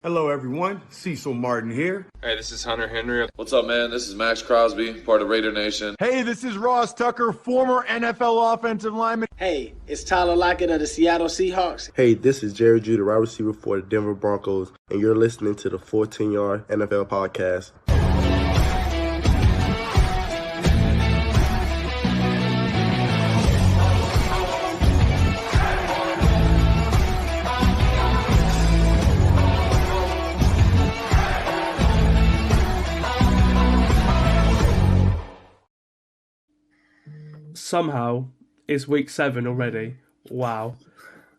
Hello, everyone. Cecil Martin here. Hey, this is Hunter Henry. What's up, man? This is Max Crosby, part of Raider Nation. Hey, this is Ross Tucker, former NFL offensive lineman. Hey, it's Tyler Lockett of the Seattle Seahawks. Hey, this is Jerry Judah, wide receiver for the Denver Broncos, and you're listening to the 14-Yard NFL Podcast. Somehow, it's week 7 already. Wow.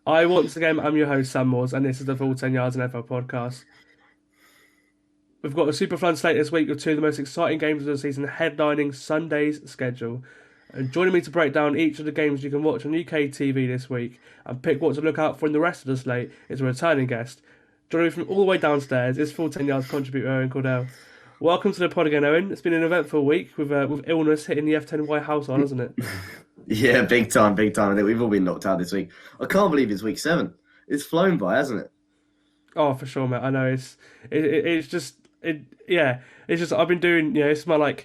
Once again, I'm your host, Sam Moores, and this is the Full 10 Yards NFL podcast. We've got a super fun slate this week with two of the most exciting games of the season headlining Sunday's schedule. And joining me to break down each of the games you can watch on UK TV this week and pick what to look out for in the rest of the slate is a returning guest. Joining me from all the way downstairs is Full 10 Yards contributor Owen Cawdell. Welcome to the pod again, Owen. It's been an eventful week with illness hitting the F10Y household, hasn't it? Yeah, big time. I think we've all been knocked out this week. I can't believe it's week 7. It's flown by, hasn't it? Oh, for sure, mate. I know it's just I've been doing, it's my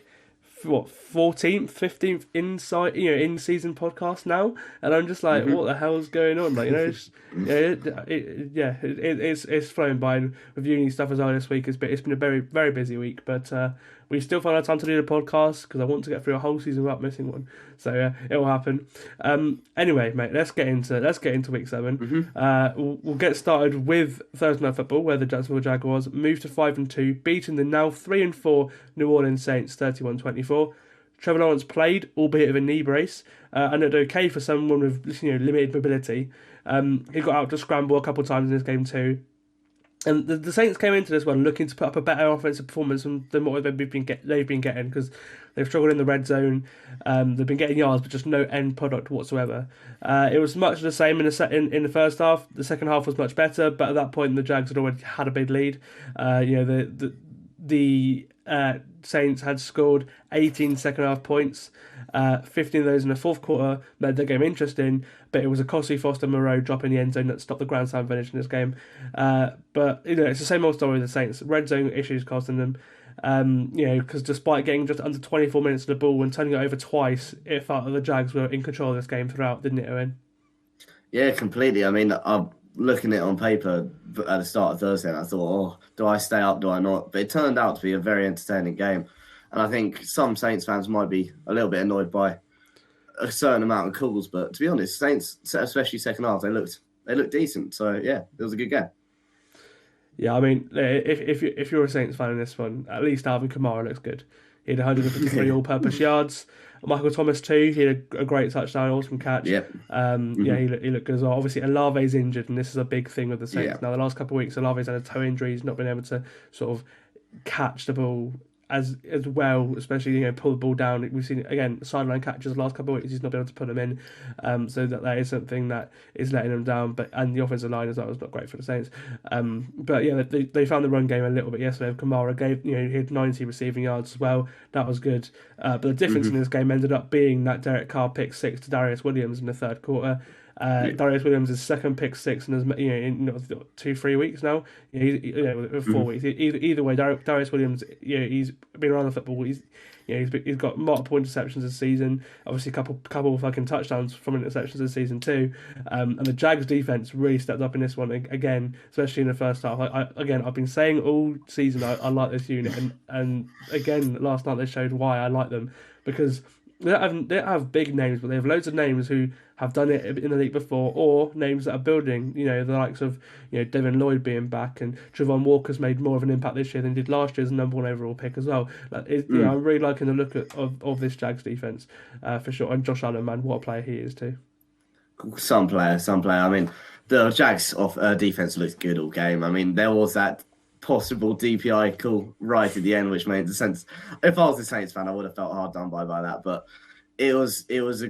14th, 15th in season podcast now, and I'm just like, what the hell's going on? It's flown by. And with uni stuff as well this week, it's been a very, very busy week, but we still find our time to do the podcast because I want to get through a whole season without missing one. So yeah, it will happen. Anyway, mate, let's get into week 7. We'll get started with Thursday Night Football, where the Jacksonville Jaguars moved to 5-2, beating the now 3-4 New Orleans Saints 31-24. Trevor Lawrence played, albeit with a knee brace, and it okay for someone with limited mobility. He got out to scramble a couple of times in this game too. And the Saints came into this one looking to put up a better offensive performance than what they've been getting, because they've struggled in the red zone. They've been getting yards, but just no end product whatsoever. It was much the same in the first half. The second half was much better, but at that point the Jags had already had a big lead. The Saints had scored 18 second half points, 15 of those in the fourth quarter, made the game interesting, but it was a costly Foster Moreau drop in the end zone that stopped the grand slam finish in this game. But it's the same old story with the Saints. Red zone issues costing them. Because despite getting just under 24 minutes of the ball and turning it over twice, it felt that the Jags were in control of this game throughout, didn't it, Owen? Yeah, completely. I mean, I'm looking at it on paper at the start of Thursday, and I thought, do I stay up, do I not? But it turned out to be a very entertaining game. And I think some Saints fans might be a little bit annoyed by a certain amount of calls, but to be honest, Saints, especially second half, they looked decent. So yeah, it was a good game. Yeah, I mean, if you're a Saints fan in this one, at least Alvin Kamara looks good. He had 153 all-purpose yards. Michael Thomas too. He had a great touchdown, awesome catch. Yep. Yeah, he looked good as well. Obviously, Olave's injured, and this is a big thing with the Saints. Yeah. Now, the last couple of weeks, Olave's had a toe injury. He's not been able to sort of catch the ball as well, especially pull the ball down. We've seen again sideline catches the last couple of weeks. He's not been able to put them in, so that is something that is letting them down. And the offensive line as well was not great for the Saints. But yeah, they found the run game a little bit yesterday. Kamara he had 90 receiving yards as well. That was good. But the difference in this game ended up being that Derek Carr picked 6 to Darius Williams in the third quarter. Darius Williams' second pick 6 in 2-3 weeks now. 4 weeks. Either way, Darius Williams, he's been around the football. He's got multiple interceptions this season. Obviously, a couple of fucking touchdowns from interceptions this season too. And the Jags defense really stepped up in this one again, especially in the first half. I've been saying all season I like this unit, and again last night they showed why I like them, because they don't have big names, but they have loads of names who have done it in the league before, or names that are building. The likes of Devin Lloyd being back, and Trevon Walker's made more of an impact this year than he did last year's number 1 overall pick as well. I'm really liking the look of this Jags defense for sure. And Josh Allen, man, what a player he is too. Some player. I mean, the Jags defense looked good all game. I mean, there was that possible DPI call right at the end, which made sense. If I was a Saints fan, I would have felt hard done by that. But it was a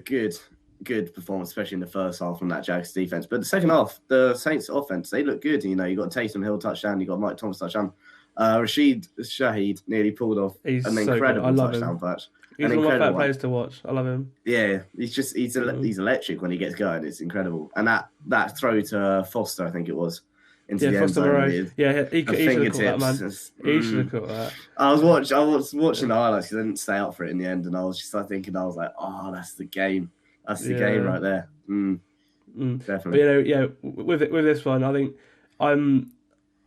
good performance, especially in the first half from that Jags defense. But the second half, the Saints offense, they look good. You got Taysom Hill touchdown, you got Mike Thomas touchdown. Rashid Shaheed nearly pulled off an incredible touchdown patch. He's one of my favorite players to watch. I love him. Yeah, he's electric when he gets going. It's incredible. And that throw to Foster, I think it was, into the end zone. With he should have caught that, man. fingertips. He should have caught that. I was watching the highlights because I didn't stay up for it in the end, and I was just thinking, I was like, oh, that's the game. That's the game right there. Definitely. But, with this one, I think I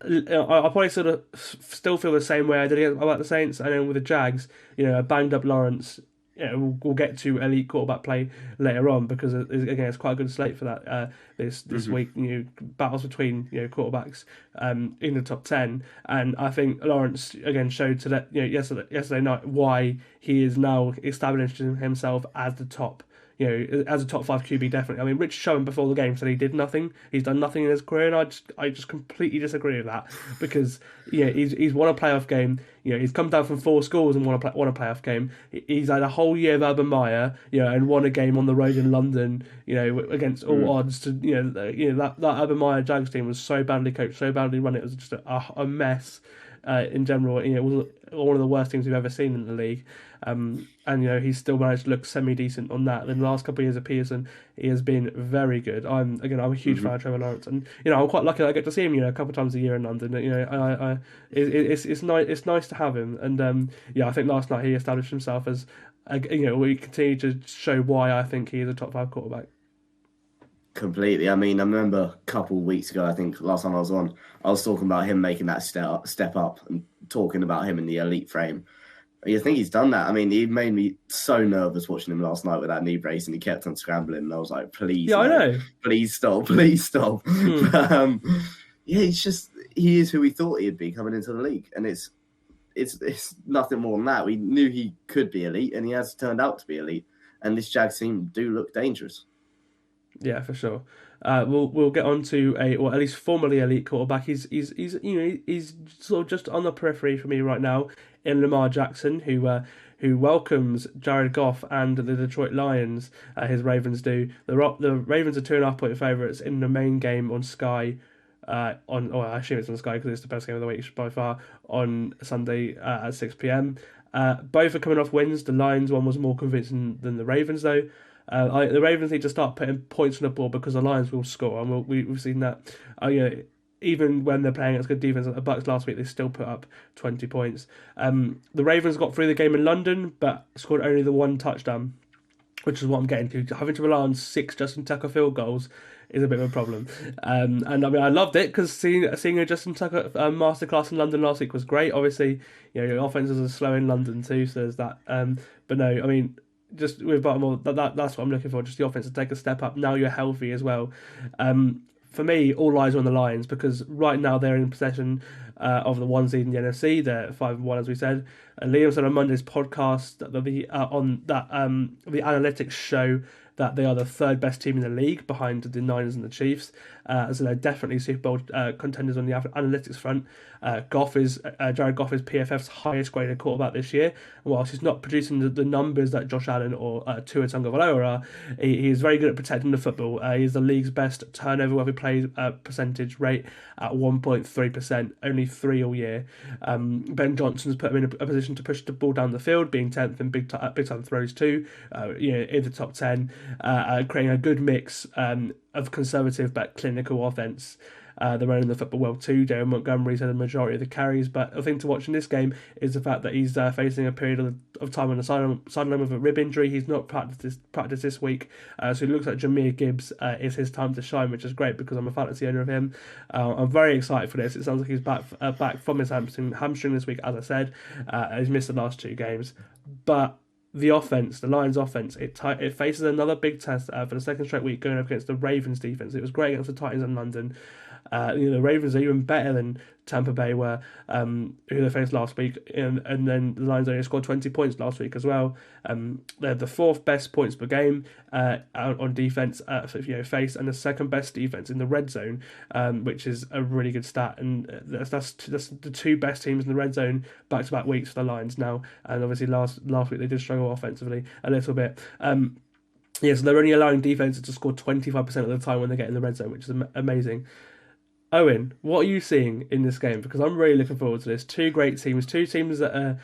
probably sort of still feel the same way I did about the Saints, and then with the Jags, a banged up Lawrence. We'll get to elite quarterback play later on because again it's quite a good slate for that this week. Battles between quarterbacks in the top 10, and I think Lawrence again showed to that yesterday night why he is now establishing himself as the top. As a top 5 QB, definitely. I mean, Rich Schoen before the game said he did nothing. He's done nothing in his career, and I just completely disagree with that because he's won a playoff game. He's come down from 4 scores and won a playoff game. He's had a whole year of Urban Meyer, and won a game on the road in London, against all odds. That Urban Meyer Jags team was so badly coached, so badly run. It was just a mess. In general, it was one of the worst teams we've ever seen in the league, and he's still managed to look semi-decent on that. In the last couple of years of Pearson, he has been very good. I'm a huge fan of Trevor Lawrence, and I'm quite lucky that I get to see him a couple of times a year in London. It's nice to have him, and I think last night he established himself as we continue to show why I think he is a top 5 quarterback. Completely. I mean, I remember a couple of weeks ago, I think last time I was on, I was talking about him making that step up and talking about him in the elite frame. You think he's done that? I mean, he made me so nervous watching him last night with that knee brace, and he kept on scrambling, and I was like, please, I know. Please stop. But, he is who we thought he'd be coming into the league, and it's nothing more than that. We knew he could be elite, and he has turned out to be elite, and this Jags team do look dangerous. Yeah, for sure. We'll get on to at least formerly elite quarterback. He's sort of just on the periphery for me right now in Lamar Jackson, who welcomes Jared Goff and the Detroit Lions. His Ravens do. The Ravens are 2.5-point favourites in the main game on Sky. I assume it's on Sky because it's the best game of the week by far on Sunday at 6 p.m. Both are coming off wins. The Lions one was more convincing than the Ravens though. The Ravens need to start putting points on the board because the Lions will score, and we've seen that. Even when they're playing against good defense like the Bucs last week, they still put up 20 points. The Ravens got through the game in London, but scored only the 1 touchdown, which is what I'm getting to. Having to rely on 6 Justin Tucker field goals is a bit of a problem. And I mean, I loved it because seeing a Justin Tucker masterclass in London last week was great. Obviously, offenses are slow in London too, so there's that. But no, I mean, just with Baltimore, that's what I'm looking for. Just the offense to take a step up. Now you're healthy as well. For me, all eyes are on the Lions because right now they're in possession of the 1 seed in the NFC. They're 5-1, as we said. Liam said on Monday's podcast that the analytics show that they are the 3rd best team in the league behind the Niners and the Chiefs. So they're definitely Super Bowl contenders on the analytics front. Jared Goff is PFF's highest graded quarterback this year. And whilst he's not producing the numbers that Josh Allen or Tua Tagovailoa are, he is very good at protecting the football. He's the league's best turnover worthy play percentage rate at 1.3%, only 3 all year. Ben Johnson's put him in a position to push the ball down the field, being 10th in big time throws too. In the top 10, creating a good mix of conservative but clinical offense. They're running the football well too. David Montgomery's had the majority of the carries, but the thing to watch in this game is the fact that he's facing a period of time on the sideline with a rib injury. He's not practiced this week, so it looks like Jahmyr Gibbs is his time to shine, which is great because I'm a fantasy owner of him. I'm very excited for this. It sounds like he's back from his hamstring this week, as I said. He's missed the last 2 games, but the Lions' offense, it faces another big test for the 2nd straight week going up against the Ravens' defense. It was great against the Titans in London. The Ravens are even better than Tampa Bay were, who they faced last week, and then the Lions only scored 20 points last week as well. They're the 4th best points per game on defense faced, and the 2nd best defense in the red zone, which is a really good stat. And that's the 2 best teams in the red zone back-to-back weeks for the Lions now. And obviously last week they did struggle offensively a little bit. So they're only allowing defenses to score 25% of the time when they get in the red zone, which is amazing. Owen, what are you seeing in this game? Because I'm really looking forward to this. Two great teams, two teams that are,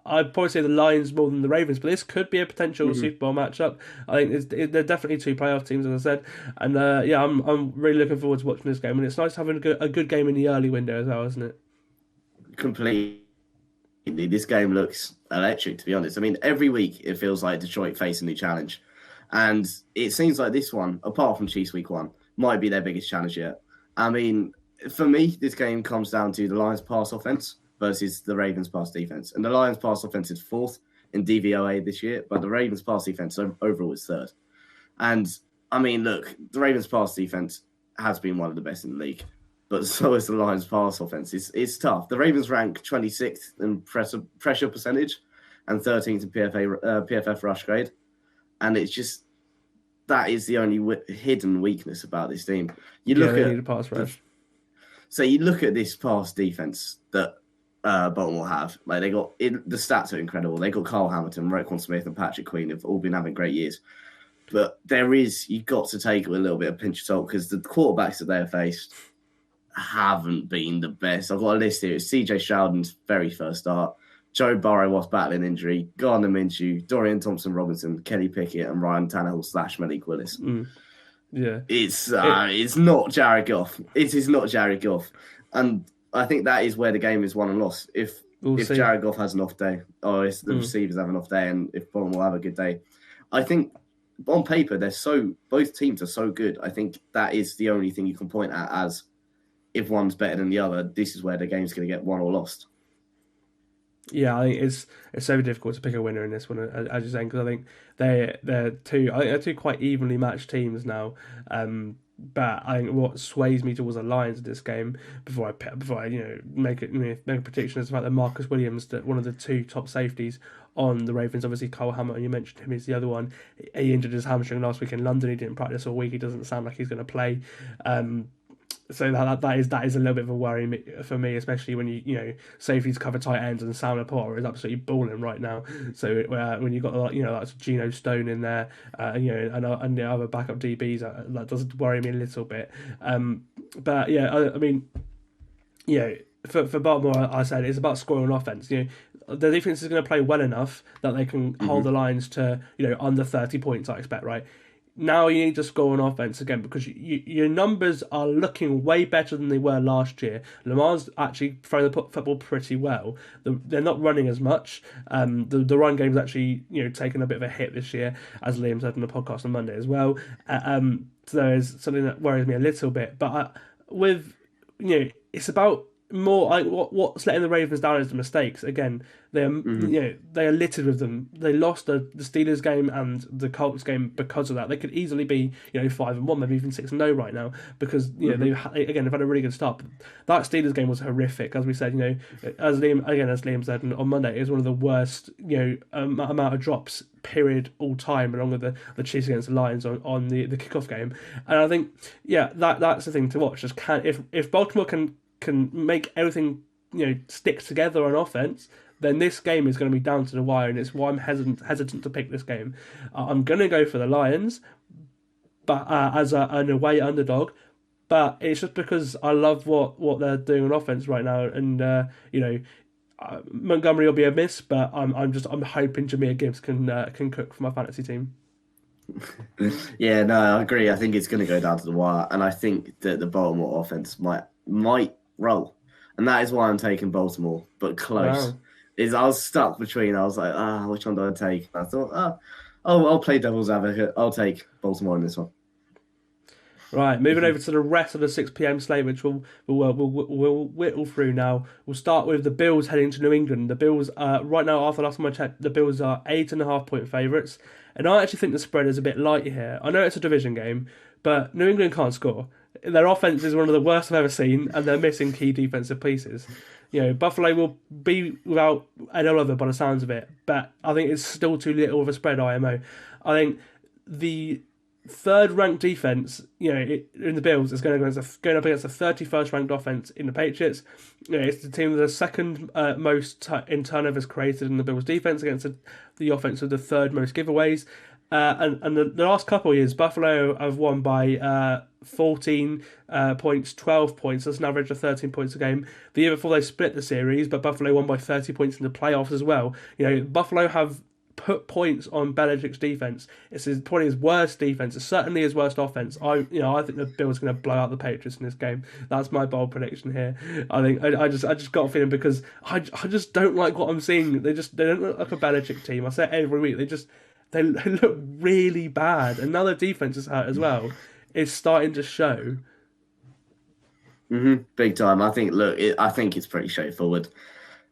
I'd probably say the Lions more than the Ravens, but this could be a potential Super Bowl matchup. I think they're definitely two playoff teams, as I said, and I'm really looking forward to watching this game. And it's nice having a good game in the early window as well, isn't it? Completely. This game looks electric, to be honest. I mean, every week it feels like Detroit face a new challenge, and it seems like this one, apart from Chiefs Week 1, might be their biggest challenge yet. I mean, for me, this game comes down to the Lions' pass offense versus the Ravens' pass defense. And the Lions' pass offense is 4th in DVOA this year, but the Ravens' pass defense overall is 3rd. And, I mean, look, the Ravens' pass defense has been one of the best in the league, but so is the Lions' pass offense. It's tough. The Ravens rank 26th in pressure percentage and 13th in PFF rush grade. And it's just, that is the only hidden weakness about this team. You look at pass rush. So you look at this pass defense that Baltimore have. Like the stats are incredible. They got Kyle Hamilton, Roquan Smith, and Patrick Queen have all been having great years. But you've got to take it with a little bit of pinch of salt because the quarterbacks that they have faced haven't been the best. I've got a list here. It's CJ Stroud's very first start. Joe Burrow was battling injury. Gardner Minshew, Dorian Thompson-Robinson, Kenny Pickett, and Ryan Tannehill / Malik Willis. Yeah, it's not Jared Goff. It is not Jared Goff, and I think that is where the game is won and lost. If Jared Goff has an off day, or if the receivers have an off day, and if Baltimore have a good day, I think on paper both teams are so good. I think that is the only thing you can point at as if one's better than the other. This is where the game's going to get won or lost. Yeah, I think it's so difficult to pick a winner in this one, as you're saying, because I think they're two quite evenly matched teams now. But I think what sways me towards the Lions in this game before I make a prediction is the fact that Marcus Williams, that one of the two top safeties on the Ravens, obviously Cole Hamilton, you mentioned him, is the other one. He injured his hamstring last week in London. He didn't practice all week. He doesn't sound like he's going to play. So that is a little bit of a worry for me, especially when you safeties cover tight ends and Sam Laporta is absolutely balling right now. So when you've got that's Geno Stone in there, and the other backup DBs, that does worry me a little bit. But yeah, I mean, for Baltimore, I said it's about scoring offense. The defense is going to play well enough that they can hold the Lions to under 30 points. I expect, right? Now you need to score on offense again because your numbers are looking way better than they were last year. Lamar's actually throwing the football pretty well. They're not running as much. The run game's actually taken a bit of a hit this year, as Liam said on the podcast on Monday as well. So there's something that worries me a little bit. But it's about more like what's letting the Ravens down is the mistakes. Again, they are littered with them. They lost the Steelers game and the Colts game because of that. They could easily be 5-1, maybe even 6-0 right now because they've had a really good start. That Steelers game was horrific, as we said. As Liam said on Monday, it was one of the worst amount of drops period all time, along with the Chiefs against the Lions on the kickoff game. And I think that's the thing to watch. Just if Baltimore can make everything stick together on offense, then this game is going to be down to the wire, and it's why I'm hesitant to pick this game. I'm going to go for the Lions, but as an away underdog. But it's just because I love what they're doing on offense right now, and Montgomery will be a miss, but I'm hoping Jahmyr Gibbs can cook for my fantasy team. Yeah, no, I agree. I think it's going to go down to the wire, and I think that the Baltimore offense might roll, and that is why I'm taking Baltimore, but close. Wow. I was stuck between. I was like, which one do I take? I thought, I'll play devil's advocate. I'll take Baltimore in this one. Right, moving over to the rest of the 6 p.m. slate, which we'll whittle through now. We'll start with the Bills heading to New England. The Bills, right now, after last time I checked, the Bills are 8.5-point favourites, and I actually think the spread is a bit light here. I know it's a division game, but New England can't score. Their offense is one of the worst I've ever seen, and they're missing key defensive pieces. Buffalo will be without Ed Oliver by the sounds of it, but I think it's still too little of a spread, IMO. I think the third-ranked defense, in the Bills, is going up against the 31st-ranked offense in the Patriots. It's the team that is second most in turnovers created in the Bills' defense against the offense with the third most giveaways. And the last couple of years, Buffalo have won by 14 points, 12 points. That's an average of 13 points a game. The year before they split the series, but Buffalo won by 30 points in the playoffs as well. Buffalo have put points on Belichick's defense. It's probably his worst defense. It's certainly his worst offense. I think the Bills are going to blow out the Patriots in this game. That's my bold prediction here. I just got a feeling because I just don't like what I'm seeing. They don't look like a Belichick team. I say it every week. They look really bad, and now their defense is hurt as well. It's starting to show. Big time. I think it's pretty straightforward.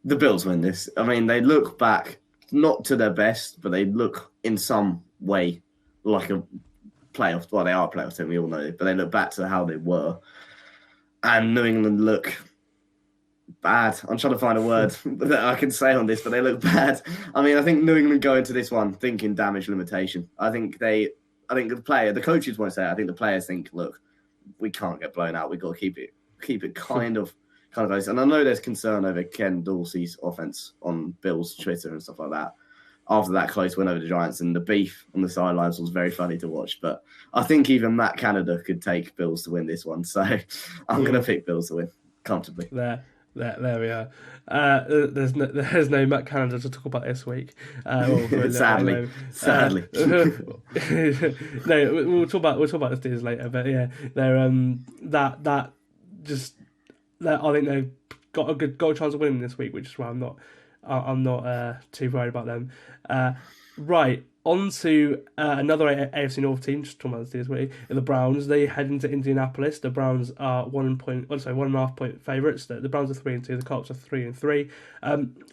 The Bills win this. I mean, they look back. Not to their best, but they look in some way like a playoff. Well, they are a playoff team, we all know, but they look back to how they were. And New England look bad. I'm trying to find a word that I can say on this, but they look bad. I mean, I think New England go into this one thinking damage limitation. I think the coaches won't say it. I think the players think, look, we can't get blown out. We've got to keep it kind of close. And I know there's concern over Ken Dorsey's offense on Bill's Twitter and stuff like that. After that close win over the Giants, and the beef on the sidelines was very funny to watch. But I think even Matt Canada could take Bills to win this one. So I'm going to pick Bills to win comfortably. There we are. There's no Matt Canada to talk about this week. Sadly. No, we'll talk about the Steelers later. But yeah, they're I think they've got a chance of winning this week, which is why I'm not too worried about them. Right, on to another AFC North team. Just talking about the Steelers, really. The Browns. They head into Indianapolis. The Browns are 1.5 point favourites. The Browns are 3-2. The Colts are 3-3.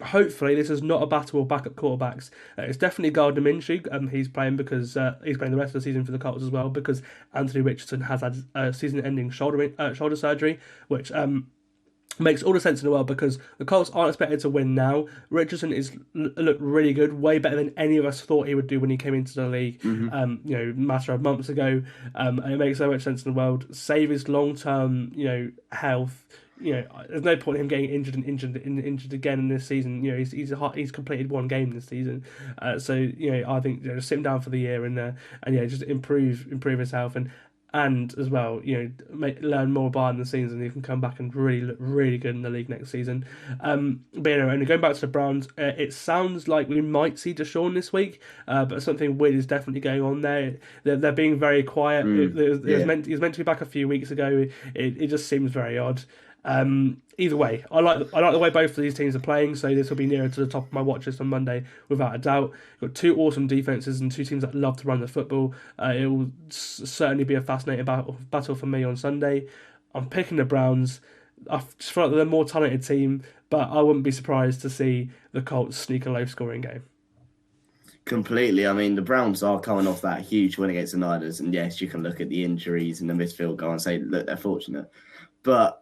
Hopefully, this is not a battle of backup quarterbacks. It's definitely Gardner Minshew. He's playing because he's playing the rest of the season for the Colts as well, because Anthony Richardson has had season-ending shoulder surgery, which makes all the sense in the world, because the Colts aren't expected to win now. Richardson looked really good, way better than any of us thought he would do when he came into the league, matter of months ago. And it makes so much sense in the world. Save his long-term, health. There's no point in him getting injured again in this season. He's completed one game this season, so I think just sit him down for the year and just improve his health and as well, learn more behind the scenes, and he can come back and really look really good in the league next season. And going back to the Browns, it sounds like we might see Deshaun this week, but something weird is definitely going on there. They're being very quiet. He was meant to be back a few weeks ago. It just seems very odd. Either way, I like the way both of these teams are playing, so this will be nearer to the top of my watch list on Monday without a doubt. We've got two awesome defenses and two teams that love to run the football. It will certainly be a fascinating battle for me on Sunday. I'm picking the Browns. I just feel like they're a more talented team, but I wouldn't be surprised to see the Colts sneak a low-scoring game. Completely. I mean, the Browns are coming off that huge win against the Niners, and yes, you can look at the injuries and the missed field goal and say, look, they're fortunate. But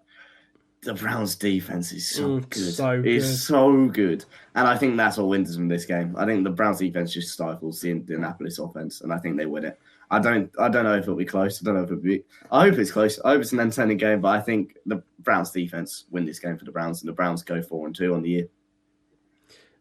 the Browns' defense is so good. It's so good. And I think that's what wins them this game. I think the Browns' defense just stifles the Indianapolis offense, and I think they win it. I don't know if it'll be close. I hope it's close. I hope it's an entertaining game, but I think the Browns' defense win this game for the Browns, and the Browns go 4-2 on the year.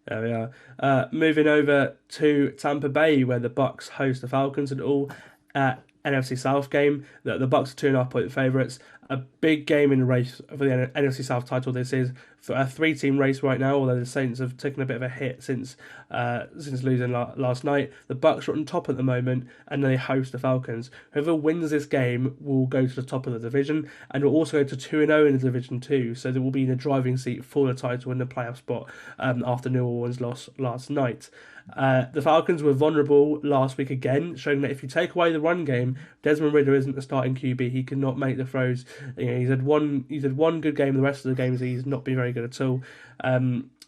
There we are. Moving over to Tampa Bay, where the Bucs host the Falcons, and all NFC South game. The Bucs are 2.5 point favourites. A big game in the race for the NFC South title. This is for a 3-team race right now, although the Saints have taken a bit of a hit since losing last night. The Bucs are on top at the moment, and they host the Falcons. Whoever wins this game will go to the top of the division, and will also go to 2-0 in the division too. So they will be in the driving seat for the title in the playoff spot after New Orleans lost last night. The Falcons were vulnerable last week again, showing that if you take away the run game, Desmond Ridder isn't the starting QB. He cannot make the throws. He's had one good game. The rest of the games he's not been very good at all.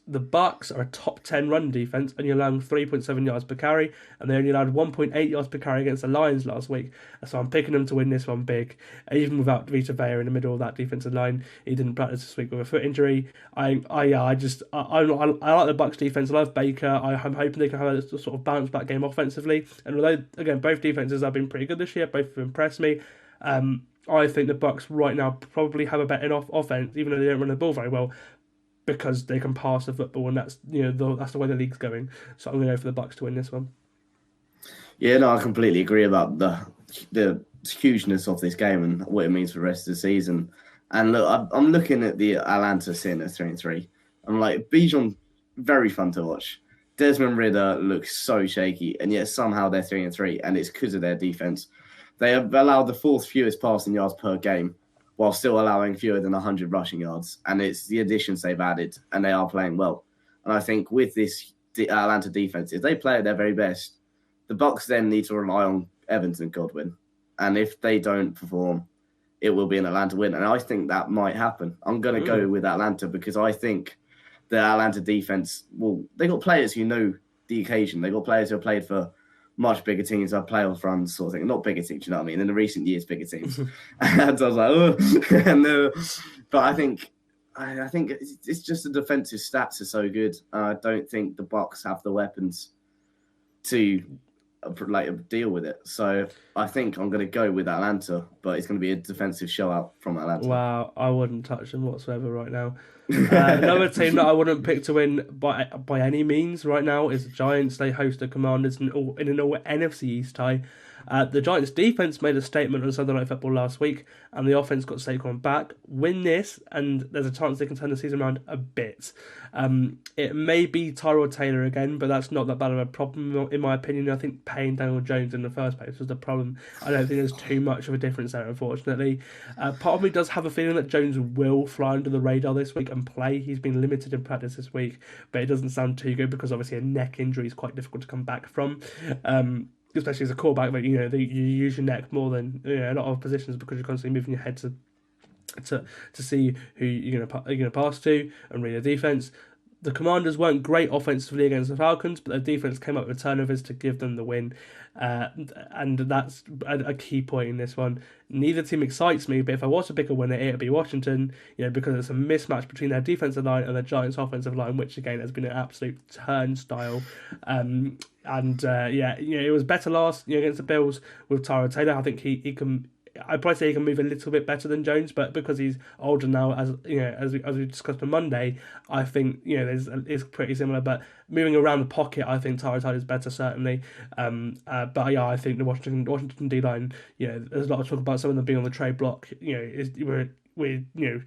The Bucs are a top 10 run defense, only allowing 3.7 yards per carry, and they only allowed 1.8 yards per carry against the Lions last week. So I'm picking them to win this one big, even without Vita Vea in the middle of that defensive line. He didn't practice this week with a foot injury. I like the Bucs defense. I love Baker. I'm hoping they can have a sort of bounce back game offensively. And although again both defenses have been pretty good this year, both have impressed me. I think the Bucs right now probably have a better offense, even though they don't run the ball very well, because they can pass the football, and that's that's the way the league's going. So I'm going to go for the Bucs to win this one. Yeah, no, I completely agree about the hugeness of this game and what it means for the rest of the season. And look, I'm looking at the Atlanta sitting at 3-3. I'm like, Bijan, very fun to watch. Desmond Ridder looks so shaky, and yet somehow they're 3-3, and it's because of their defense. They have allowed the fourth fewest passing yards per game, while still allowing fewer than 100 rushing yards. And it's the additions they've added, and they are playing well. And I think with this Atlanta defense, if they play at their very best, the Bucs then need to rely on Evans and Godwin. And if they don't perform, it will be an Atlanta win. And I think that might happen. I'm going to go with Atlanta because I think the Atlanta defense, well, they got players who know the occasion. They got players who have played for much bigger teams, have playoff runs sort of thing. Not bigger teams, you know what I mean? In the recent years, bigger teams. And so I was like, oh. But I think it's just the defensive stats are so good. I don't think the Bucs have the weapons to deal with it. So I think I'm going to go with Atlanta, but it's going to be a defensive showout from Atlanta. Wow, I wouldn't touch them whatsoever right now. Another team that I wouldn't pick to win by any means right now is the Giants. They host the Commanders in an all NFC East tie. The Giants' defense made a statement on Sunday Night Football last week, and the offense got Saquon back. Win this, and there's a chance they can turn the season around a bit. It may be Tyrod Taylor again, but that's not that bad of a problem, in my opinion. I think paying Daniel Jones in the first place was the problem. I don't think there's too much of a difference there, unfortunately. Part of me does have a feeling that Jones will fly under the radar this week and play. He's been limited in practice this week, but it doesn't sound too good because obviously a neck injury is quite difficult to come back from. Especially as a quarterback, but you use your neck more than a lot of positions because you're constantly moving your head to see who you're gonna pass to and read the defense. The Commanders weren't great offensively against the Falcons, but their defense came up with turnovers to give them the win, and that's a key point in this one. Neither team excites me, but if I was to pick a winner, it would be Washington, because it's a mismatch between their defensive line and the Giants' offensive line, which again has been an absolute turnstile. It was better last against the Bills with Tyrod Taylor. I think he can. I'd probably say he can move a little bit better than Jones, but because he's older now, as we discussed on Monday, I think it's pretty similar. But moving around the pocket, I think Tyrod Taylor is better certainly. I think the Washington D line, there's a lot of talk about some of them being on the trade block. We're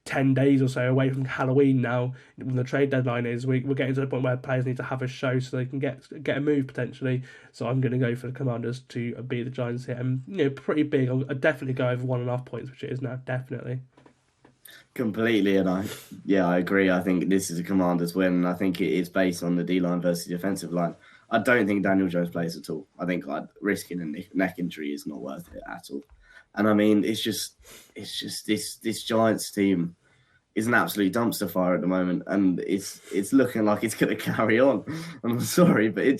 10 days or so away from Halloween now when the trade deadline is. We're getting to the point where players need to have a show so they can get a move potentially. So I'm going to go for the Commanders to beat the Giants here, and pretty big. I'll definitely go over 1.5 points, which it is now, definitely. Completely, and I agree. I think this is a Commanders win. I think it is based on the D-line versus the defensive line. I don't think Daniel Jones plays at all. I think risking a neck injury is not worth it at all. And I mean, it's just this Giants team is an absolute dumpster fire at the moment, and it's looking like it's going to carry on. I'm sorry, but it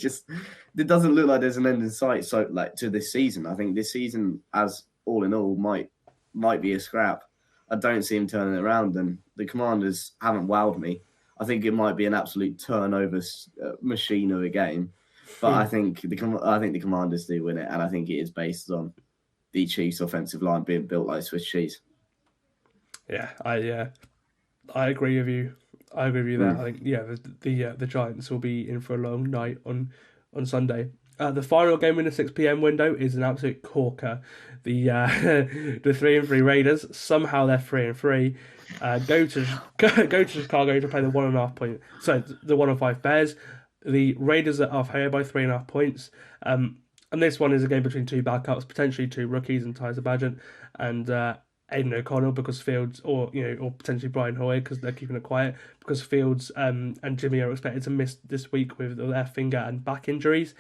doesn't look like there's an end in sight. So, to this season, I think this season, as all in all, might be a scrap. I don't see him turning it around, and the Commanders haven't wowed me. I think it might be an absolute turnover machine of a game, but I think the Commanders do win it, and I think it is based on the Chiefs' offensive line being built like Swiss cheese. Yeah, I agree with you. I think the Giants will be in for a long night on Sunday. The final game in the 6 p.m. window is an absolute corker. The 3-3 Raiders, somehow they're 3-3, go to Chicago to play the 1.5 point. So the 105 Bears. The Raiders are favored by 3.5 points. And this one is a game between two backups, potentially two rookies, and Tyler Badgett and Aiden O'Connell, because Fields, or potentially Brian Hoyer, because they're keeping it quiet, because Fields and Jimmy are expected to miss this week with their finger and back injuries.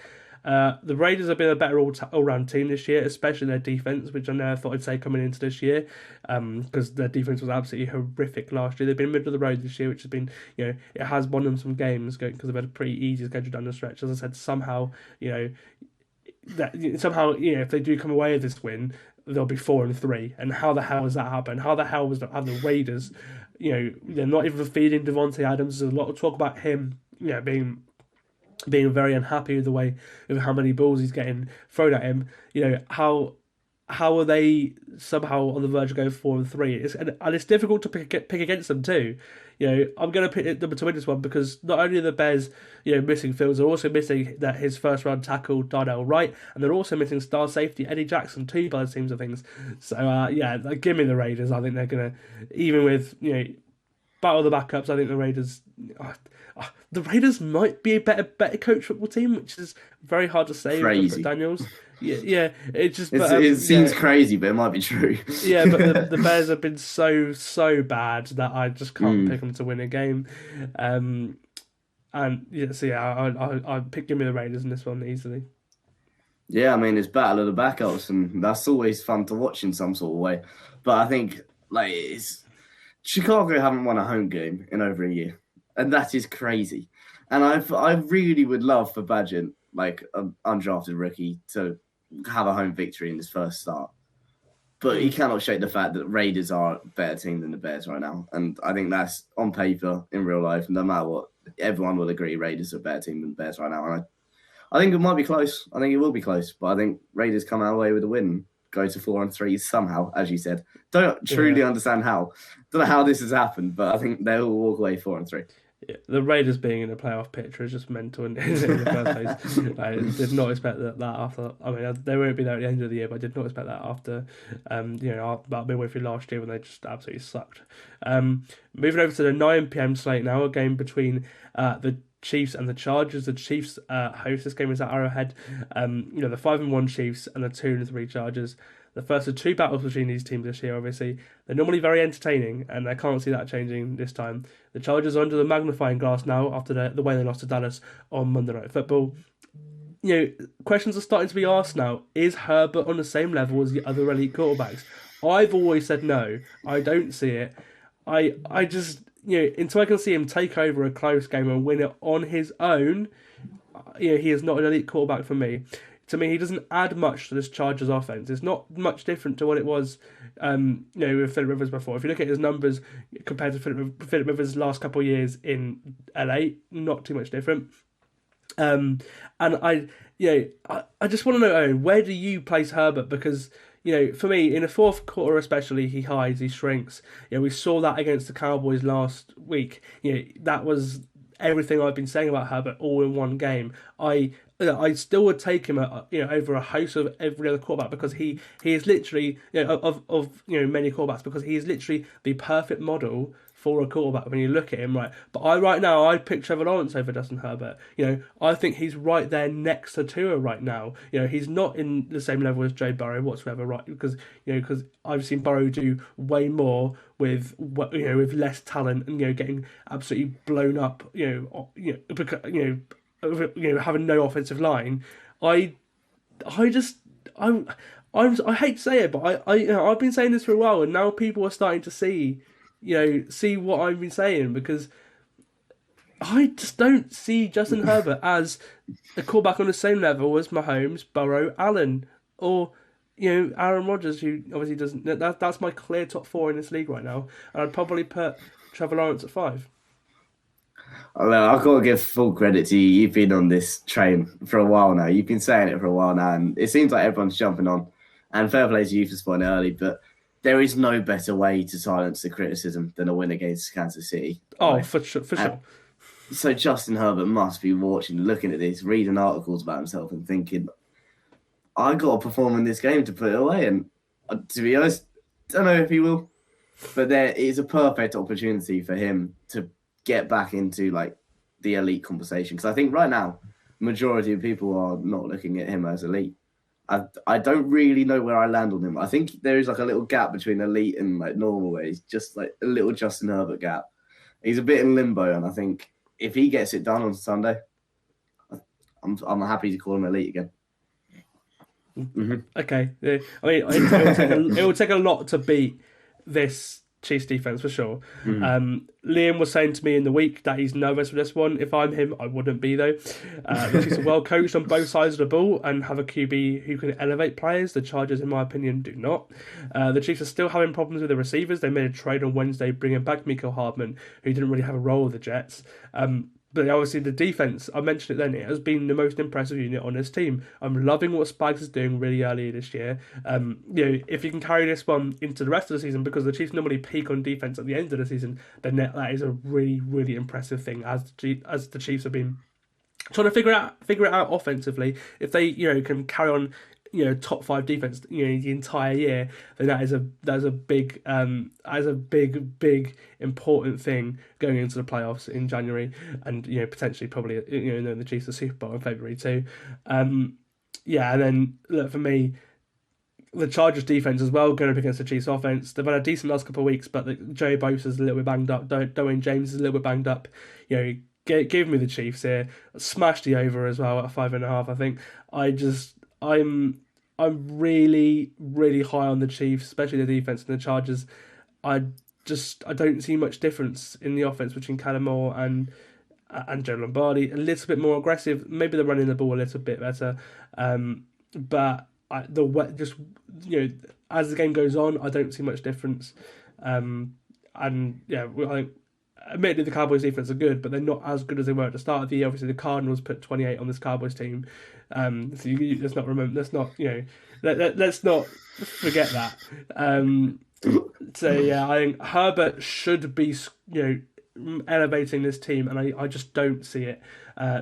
The Raiders have been a better all-round team this year, especially their defense, which I never thought I'd say coming into this year, because their defense was absolutely horrific last year. They've been middle of the road this year, which has been, it has won them some games because they've had a pretty easy schedule down the stretch. As I said, somehow, if they do come away with this win, they'll be 4-3. And how the hell has that happened? How the hell have the Raiders, they're not even feeding Devontae Adams? There's a lot of talk about him, being very unhappy with the way of how many balls he's getting thrown at him. How are they somehow on the verge of going 4-3? And it's difficult to pick against them too. I'm going to pick them to win this one because not only are the Bears, missing Fields, they're also missing his first round tackle Darnell Wright, and they're also missing star safety Eddie Jackson too, by the seams of things. So give me the Raiders. I think they're going to, even with battle the backups. I think the Raiders. The Raiders might be a better coach football team, which is very hard to say. Crazy. Daniels. Yeah. It just. It seems crazy, but it might be true. Yeah, but the Bears have been so bad that I just can't pick them to win a game. I give me the Raiders in this one easily. Yeah, I mean, it's battle of the backups, and that's always fun to watch in some sort of way. But I think Chicago haven't won a home game in over a year, and that is crazy. And I really would love for Badgett, like an undrafted rookie, to have a home victory in his first start. But he cannot shake the fact that Raiders are a better team than the Bears right now. And I think that's on paper, in real life, no matter what, everyone will agree Raiders are a better team than the Bears right now. And I think it might be close. I think it will be close. But I think Raiders come out away with a win, go to 4-3 somehow, as you said. Don't truly understand how. Don't know how this has happened, but I think they will walk away 4-3. Yeah, the Raiders being in the playoff picture is just mental in the first place. I did not expect that after. I mean, they won't be there at the end of the year, but I did not expect that after, about midway through last year when they just absolutely sucked. Moving over to the 9 p.m. slate now, a game between the Chiefs and the Chargers. The Chiefs host this game is at Arrowhead. The 5-1 Chiefs and the 2-3 Chargers. The first of two battles between these teams this year, obviously. They're normally very entertaining, and I can't see that changing this time. The Chargers are under the magnifying glass now after the way they lost to Dallas on Monday Night Football. Questions are starting to be asked now. Is Herbert on the same level as the other elite quarterbacks? I've always said no. I don't see it. I just, until I can see him take over a close game and win it on his own, he is not an elite quarterback for me. To me, he doesn't add much to this Chargers offense. It's not much different to what it was, with Phillip Rivers before. If you look at his numbers compared to Phillip Rivers' last couple of years in LA, not too much different. And I just want to know, Owen, where do you place Herbert? Because for me, in the fourth quarter especially, he hides, he shrinks. We saw that against the Cowboys last week. That was everything I've been saying about Herbert all in one game. I still would take him over a host of every other quarterback because he is literally of many quarterbacks, because he is literally the perfect model for a quarterback when you look at him, right? But I'd pick Trevor Lawrence over Justin Herbert. I think he's right there next to Tua right now. He's not in the same level as Joe Burrow whatsoever, right? Because I've seen Burrow do way more with less talent and getting absolutely blown up. Having no offensive line. I hate to say it, but I've been saying this for a while, and now people are starting to see what I've been saying, because I just don't see Justin Herbert as a quarterback on the same level as Mahomes, Burrow, Allen, or Aaron Rodgers, who obviously doesn't. That's my clear top 4 in this league right now, and I'd probably put Trevor Lawrence at 5. I've got to give full credit to you. You've been on this train for a while now. You've been saying it for a while now, and it seems like everyone's jumping on. And fair play to you for spotting it early, but there is no better way to silence the criticism than a win against Kansas City. Oh, for sure. So Justin Herbert must be watching, looking at this, reading articles about himself and thinking, I got to perform in this game to put it away. And to be honest, I don't know if he will, but there is a perfect opportunity for him to get back into the elite conversation, because I think right now majority of people are not looking at him as elite. I don't really know where I land on him. I think there is a little gap between elite and normal, where he's just a little Justin Herbert gap. He's a bit in limbo, and I think if he gets it done on Sunday, I'm happy to call him elite again. Mm-hmm. Okay, yeah. I mean, it will take a lot to beat this Chiefs defense for sure. Liam was saying to me in the week that he's nervous for this one. If I'm him, I wouldn't be though. The Chiefs are well coached on both sides of the ball and have a QB who can elevate players. The Chargers, in my opinion, do not. The Chiefs are still having problems with the receivers. They made a trade on Wednesday bringing back Mecole Hardman, who didn't really have a role with the Jets. But obviously the defense, I mentioned it then, it has been the most impressive unit on this team. I'm loving what Spags is doing really early this year. If you can carry this one into the rest of the season, because the Chiefs normally peak on defense at the end of the season, then that is a really, really impressive thing as the Chiefs have been trying to figure it out offensively. If they can carry on top 5 defense the entire year, then that is a big important thing going into the playoffs in January, and potentially probably the Chiefs the Super Bowl in February too. And then look, for me, the Chargers defense as well going up against the Chiefs offense. They've had a decent last couple of weeks, but Joey Bosa's a little bit banged up. Dwayne James is a little bit banged up. Give me the Chiefs here. Smash the over as well at 5.5. I think I'm really, really high on the Chiefs, especially the defense and the Chargers. I don't see much difference in the offense between Callum Moore and Joe Lombardi. A little bit more aggressive. Maybe they're running the ball a little bit better. But as the game goes on, I don't see much difference. Admittedly, the Cowboys' defense are good, but they're not as good as they were at the start of the year. Obviously, the Cardinals put 28 on this Cowboys team. Let's not forget that. I think Herbert should be elevating this team, and I just don't see it.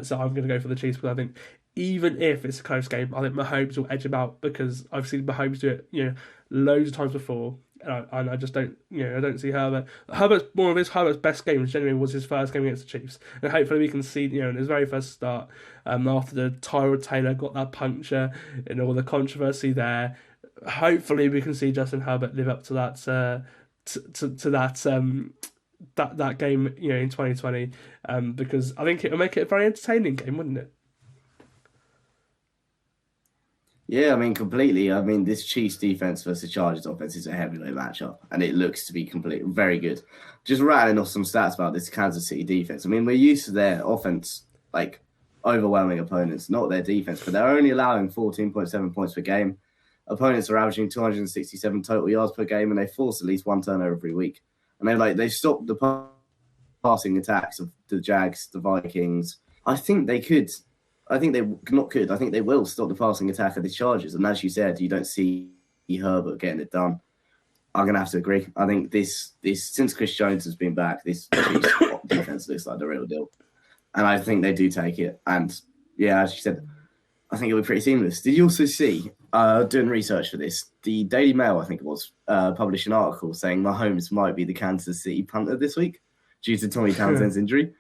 So I'm going to go for the Chiefs, because I think even if it's a close game, I think Mahomes will edge him out, because I've seen Mahomes do it loads of times before. And I just don't, I don't see Herbert. Herbert's best game genuinely was his first game against the Chiefs, and hopefully we can see, in his very first start, after the Tyrod Taylor got that puncture and all the controversy there, hopefully we can see Justin Herbert live up to that, that game, in 2020, because I think it will make it a very entertaining game, wouldn't it? Yeah, I mean, completely. I mean, this Chiefs defense versus Chargers offense is a heavyweight matchup, and it looks to be very good. Just rattling off some stats about this Kansas City defense. I mean, we're used to their offense, overwhelming opponents, not their defense, but they're only allowing 14.7 points per game. Opponents are averaging 267 total yards per game, and they force at least one turnover every week. And they've stopped the passing attacks of the Jags, the Vikings. I think they will stop the passing attack of the Chargers. And as you said, you don't see Herbert getting it done. I'm going to have to agree. I think this since Chris Jones has been back, this Chiefs defense looks like the real deal. And I think they do take it. And yeah, as you said, I think it'll be pretty seamless. Did you also see, doing research for this, the Daily Mail, I think it was, published an article saying Mahomes might be the Kansas City punter this week due to Tommy Townsend's injury?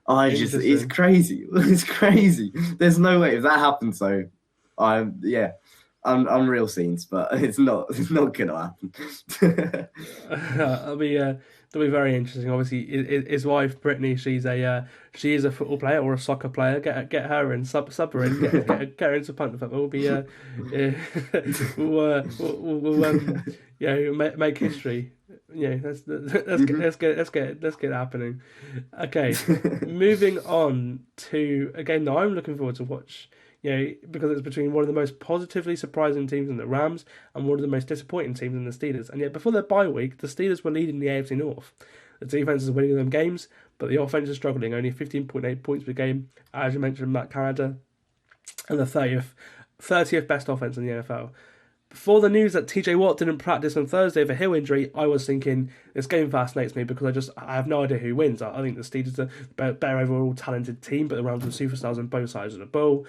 It's crazy. It's crazy. There's no way if that happens. So, I'm real scenes, but it's not gonna happen. It'll be very interesting. Obviously, his wife Brittany, she is a football player or a soccer player. Get her in, sub her in, get her into punt football. We'll make history. Let's get it happening. Okay, moving on to a game that I'm looking forward to watch. Because it's between one of the most positively surprising teams in the Rams and one of the most disappointing teams in the Steelers. And yet, before their bye week, the Steelers were leading the AFC North. The defense is winning them games, but the offense is struggling. Only 15.8 points per game, as you mentioned, Matt Canada, and the 30th best offense in the NFL. Before the news that TJ Watt didn't practice on Thursday for heel injury, I was thinking this game fascinates me because I have no idea who wins. I think the Steelers are a better overall talented team, but the Rams are superstars on both sides of the ball.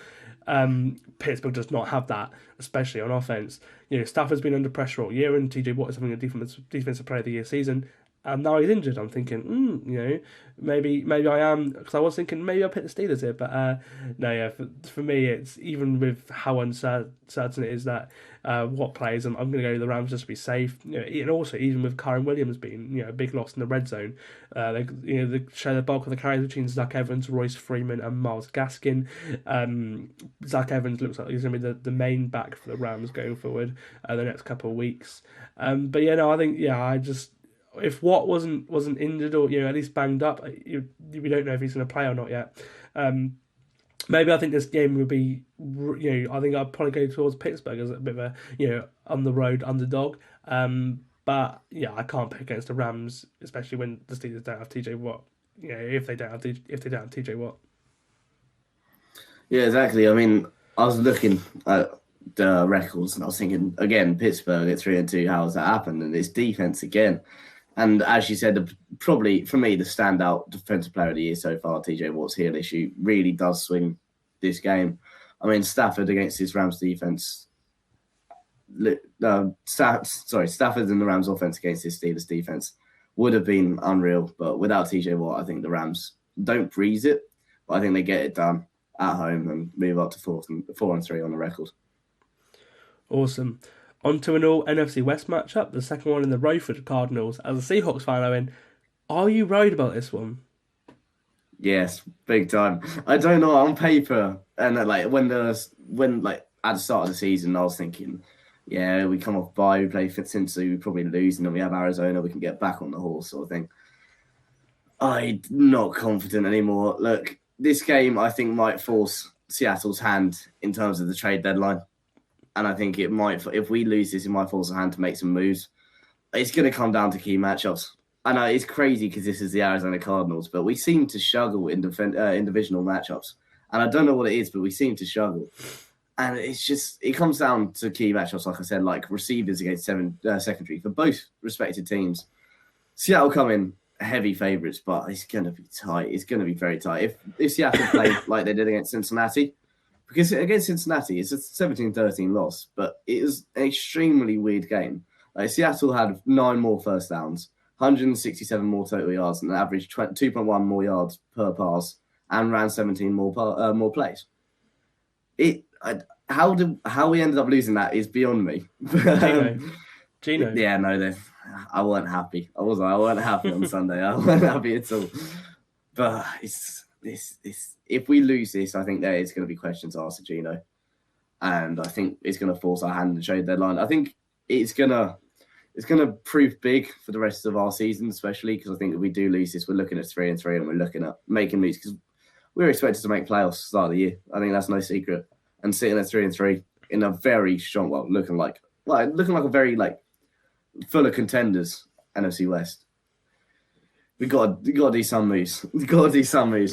Pittsburgh does not have that, especially on offense. Stafford's been under pressure all year, and TJ Watt is having a defensive player of the year season. And now he's injured. I'm thinking, maybe I am, because I was thinking maybe I'll pick the Steelers here, but for me, it's even with how uncertain it is that what plays, I'm going to go to the Rams just to be safe. And also even with Kyren Williams being a big loss in the red zone, they share the bulk of the carries between Zach Evans, Royce Freeman, and Myles Gaskin. Zach Evans looks like he's going to be the main back for the Rams going forward the next couple of weeks. If Watt wasn't injured or at least banged up, we don't know if he's going to play or not yet. Maybe I think this game would be, I think I'd probably go towards Pittsburgh as a bit of a on the road underdog. But I can't pick against the Rams, especially when the Steelers don't have TJ Watt. if they don't have TJ Watt. Yeah, exactly. I mean, I was looking at the records and I was thinking, again, Pittsburgh at 3-2, how has that happened? And it's defense again. And as you said, probably for me, the standout defensive player of the year so far, TJ Watt's heel issue, really does swing this game. I mean, Stafford against his Rams defense. Stafford and the Rams offense against his Steelers defense would have been unreal. But without TJ Watt, I think the Rams don't breeze it, but I think they get it done at home and move up to 4-3 on the record. Awesome. On to an all NFC West matchup, the second one in the row for the Cardinals. As a Seahawks fan, Owen, are you worried about this one? Yes, big time. I don't know on paper, and when at the start of the season, I was thinking, yeah, we come off bye, we play Cincy, we probably lose, and then we have Arizona, we can get back on the horse, sort of thing. I'm not confident anymore. Look, this game I think might force Seattle's hand in terms of the trade deadline. And I think it might, if we lose this, it might force a hand to make some moves. It's going to come down to key matchups. I know it's crazy because this is the Arizona Cardinals, but we seem to struggle in divisional matchups. And I don't know what it is, but we seem to struggle. And it comes down to key matchups, like I said, like receivers against secondary for both respective teams. Seattle come in heavy favourites, but it's going to be tight. It's going to be very tight. If Seattle play like they did against Cincinnati, because against Cincinnati, it's a 17-13 loss, but it was an extremely weird game. Like Seattle had 9 more first downs, 167 more total yards, and an average 2.1 more yards per pass, and ran 17 more plays. How we ended up losing that is beyond me. Gino. Yeah, no, I weren't happy. I weren't happy on Sunday. I weren't happy at all. But it's if we lose this, I think there is going to be questions asked to Gino, and I think it's going to force our hand in the trade deadline. I think it's going to prove big for the rest of our season, especially because I think if we do lose this, we're looking at 3-3 and we're looking at making moves because we're expected to make playoffs at the start of the year. I think that's no secret. And sitting at 3-3 in a very strong, looking like a very full of contenders NFC West. We got to do some moves.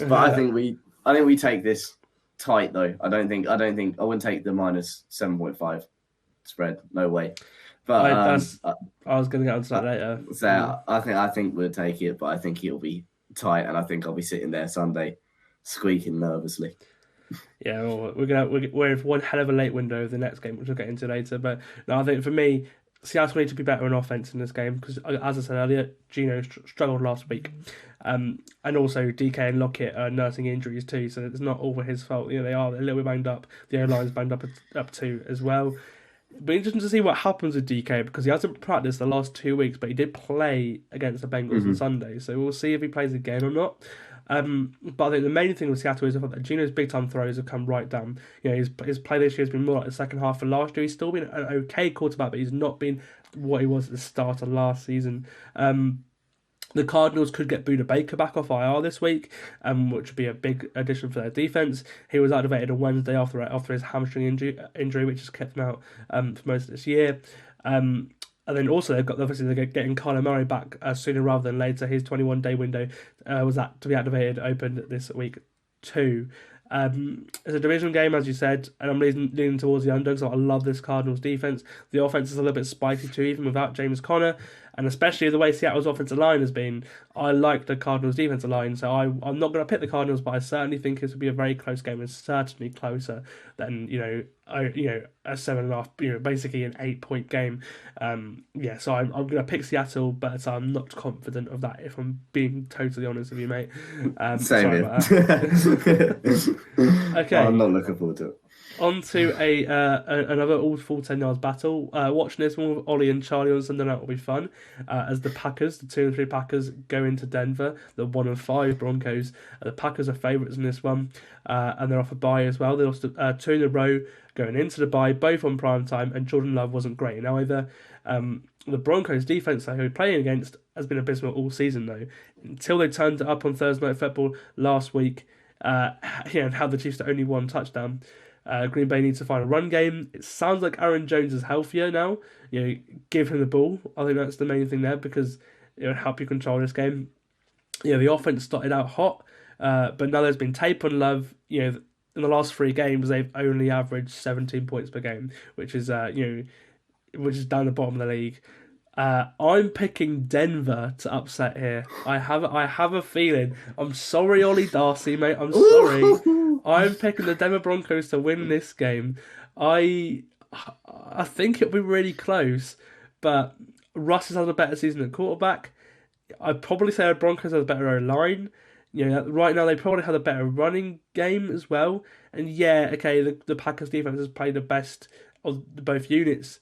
But I think we take this tight though. I wouldn't take the minus 7.5 spread. No way. But I was going to get onto that later. So I think we'll take it, but I think it'll be tight, and I think I'll be sitting there Sunday squeaking nervously. Yeah, well, we're one hell of a late window of the next game, which we'll get into later. But no, I think for me, Seattle need to be better on offense in this game because, as I said earlier, Gino struggled last week, and also DK and Lockett are nursing injuries too, so it's not all his fault. They are a little bit banged up. The O-line's banged up too as well. But interesting to see what happens with DK because he hasn't practiced the last 2 weeks, but he did play against the Bengals on Sunday, so we'll see if he plays again or not. But I think the main thing with Seattle is the fact that Gino's big time throws have come right down. His play this year has been more like the second half of last year. He's still been an okay quarterback, but he's not been what he was at the start of last season. The Cardinals could get Buda Baker back off IR this week, which would be a big addition for their defense. He was activated on Wednesday after his hamstring injury, which has kept him out for most of this year. And then also they're getting Kyler Murray back sooner rather than later. His 21-day window was that to be activated, opened this week too. It's a division game, as you said, and I'm leaning towards the underdogs. So I love this Cardinals defense. The offense is a little bit spicy too, even without James Conner, and especially the way Seattle's offensive line has been. I like the Cardinals defensive line, so I'm not going to pick the Cardinals, but I certainly think this will be a very close game, and certainly closer than a 7.5, basically an 8-point game. So I'm going to pick Seattle, but I'm not confident of that. If I'm being totally honest with you, mate. Same here. Okay, I'm not looking forward to it. On to another all full 10 yards battle. Watching this one with Ollie and Charlie on Sunday night will be fun. As the Packers, the 2-3 Packers, go into Denver. The 1-5 Broncos. The Packers are favourites in this one, and they're off a bye as well. They lost 2 in a row going into the bye, both on prime time, and Jordan Love wasn't great in either. The Broncos defence, who we're playing against, has been abysmal all season though, until they turned it up on Thursday Night Football last week. And had the Chiefs to only 1 touchdown. Green Bay needs to find a run game. It sounds like Aaron Jones is healthier now. Give him the ball. I think that's the main thing there because it would help you control this game. the offense started out hot, but now there's been tape on Love. In the last 3 games, they've only averaged 17 points per game, which is which is down the bottom of the league. I'm picking Denver to upset here. I have a feeling. I'm sorry, Ollie Darcy, mate. I'm sorry. I'm picking the Denver Broncos to win this game. I think it'll be really close, but Russ has had a better season at quarterback. I'd probably say the Broncos have a better O-line. Right now they probably have a better running game as well. And the Packers defense has played the best of both units